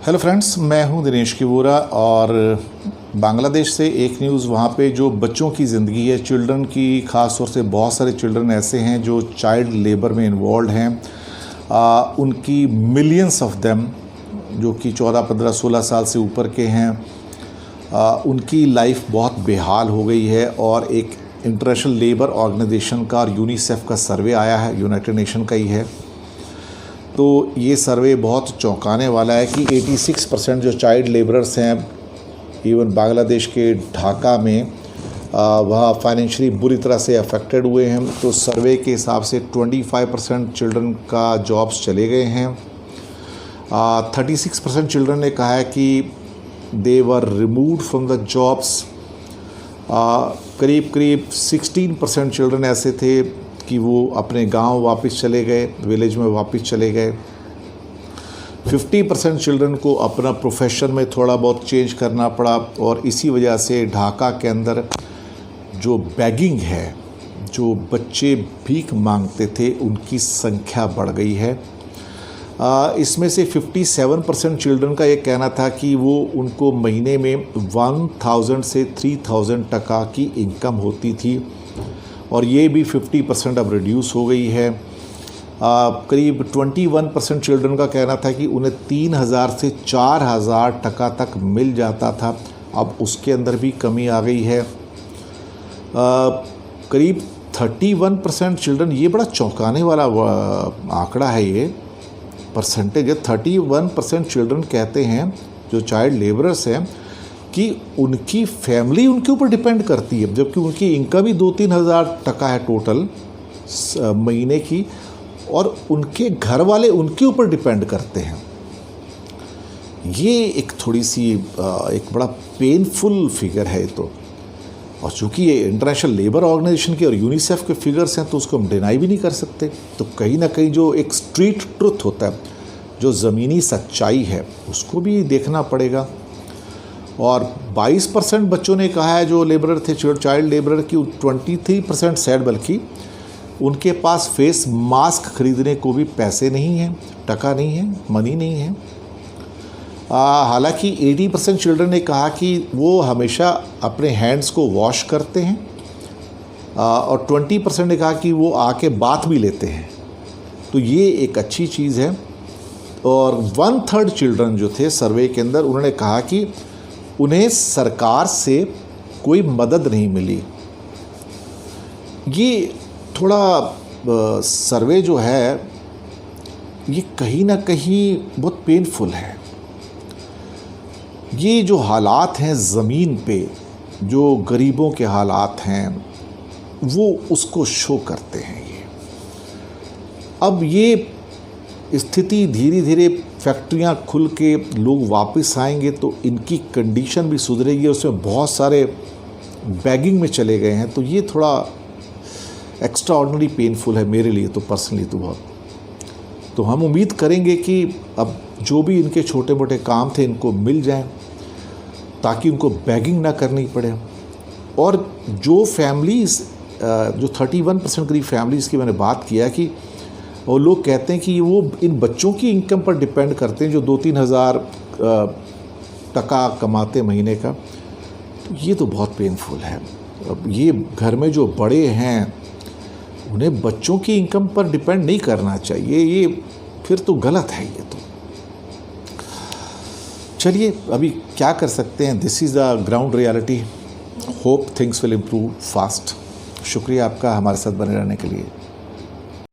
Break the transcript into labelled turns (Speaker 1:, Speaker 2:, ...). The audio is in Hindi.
Speaker 1: हेलो फ्रेंड्स, मैं हूं दिनेश किवोरा और बांग्लादेश से एक न्यूज़ वहाँ पे जो बच्चों की ज़िंदगी है, चिल्ड्रन की, ख़ास तौर से बहुत सारे चिल्ड्रन ऐसे हैं जो चाइल्ड लेबर में इन्वॉल्व हैं। उनकी मिलियंस ऑफ देम जो कि 14, 15, 16 साल से ऊपर के हैं, उनकी लाइफ बहुत बेहाल हो गई है। और एक इंटरनेशनल लेबर ऑर्गेनाइजेशन का और यूनिसेफ का सर्वे आया है, यूनाइटेड नेशन का ही है। तो ये सर्वे बहुत चौंकाने वाला है कि 86% जो चाइल्ड लेबरर्स हैं, इवन बांग्लादेश के ढाका में, वह फाइनेंशियली बुरी तरह से अफेक्टेड हुए हैं। तो सर्वे के हिसाब से 25% चिल्ड्रन का जॉब्स चले गए हैं। 36% चिल्ड्रन ने कहा है कि दे वर रिमूव्ड फ्रॉम द जॉब्स। करीब 16% चिल्ड्रन ऐसे थे कि वो अपने गांव वापस चले गए, विलेज में वापस चले गए। 50% चिल्ड्रन को अपना प्रोफेशन में थोड़ा बहुत चेंज करना पड़ा और इसी वजह से ढाका के अंदर जो बैगिंग है, जो बच्चे भीख मांगते थे, उनकी संख्या बढ़ गई है। इसमें से 57% चिल्ड्रन का ये कहना था कि वो उनको महीने में 1000 से 3000 टका की इनकम होती थी और ये भी 50% अब रिड्यूस हो गई है। करीब 21% चिल्ड्रन का कहना था कि उन्हें 3000 से 4000 टका तक मिल जाता था, अब उसके अंदर भी कमी आ गई है। करीब 31% चिल्ड्रन, ये बड़ा चौंकाने वाला आंकड़ा है, ये परसेंटेज है। 31% चिल्ड्रन कहते हैं जो चाइल्ड लेबरर्स हैं कि उनकी फैमिली उनके ऊपर डिपेंड करती है, जबकि उनकी इनकम ही 2-3 हज़ार टका है टोटल महीने की, और उनके घर वाले उनके ऊपर डिपेंड करते हैं। ये एक थोड़ी सी एक बड़ा पेनफुल फिगर है तो। और चूँकि ये इंटरनेशनल लेबर ऑर्गेनाइजेशन के और यूनिसेफ के फिगर्स हैं तो उसको हम डिनाई भी नहीं कर सकते। तो कहीं ना कहीं जो एक स्ट्रीट ट्रुथ होता है, जो ज़मीनी सच्चाई है, उसको भी देखना पड़ेगा। और 22% बच्चों ने कहा है जो लेबरर थे, चाइल्ड लेबरर की, 23% सैड बल्कि उनके पास फेस मास्क खरीदने को भी पैसे नहीं हैं, टका नहीं है, मनी नहीं है। हालांकि 80% चिल्ड्रन ने कहा कि वो हमेशा अपने हैंड्स को वॉश करते हैं और 20% ने कहा कि वो आके बाथ भी लेते हैं। तो ये एक अच्छी चीज़ है। और 1/3 चिल्ड्रन जो थे सर्वे के अंदर, उन्होंने कहा कि उन्हें सरकार से कोई मदद नहीं मिली। ये थोड़ा सर्वे जो है, ये कहीं ना कहीं बहुत पेनफुल है। ये जो हालात हैं ज़मीन पे, जो गरीबों के हालात हैं, वो उसको शो करते हैं। ये अब ये स्थिति धीरे धीरे, फैक्ट्रियां खुल के लोग वापस आएंगे तो इनकी कंडीशन भी सुधरेगी। उसमें बहुत सारे बैगिंग में चले गए हैं, तो ये थोड़ा एक्स्ट्रा ऑर्डिनरी पेनफुल है मेरे लिए तो, पर्सनली तो बहुत। तो हम उम्मीद करेंगे कि अब जो भी इनके छोटे मोटे काम थे इनको मिल जाएं, ताकि उनको बैगिंग ना करनी पड़े। और जो फैमिलीज़, जो 31% करीब फैमिलीज़ की मैंने बात किया कि और लोग कहते हैं कि वो इन बच्चों की इनकम पर डिपेंड करते हैं जो 2-3 हज़ार टका कमाते महीने का। ये तो बहुत पेनफुल है। अब ये घर में जो बड़े हैं, उन्हें बच्चों की इनकम पर डिपेंड नहीं करना चाहिए। ये फिर तो गलत है ये तो। चलिए, अभी क्या कर सकते हैं, this is the ground reality. Hope things will improve fast. शुक्रिया आपका हमारे साथ बने रहने के लिए।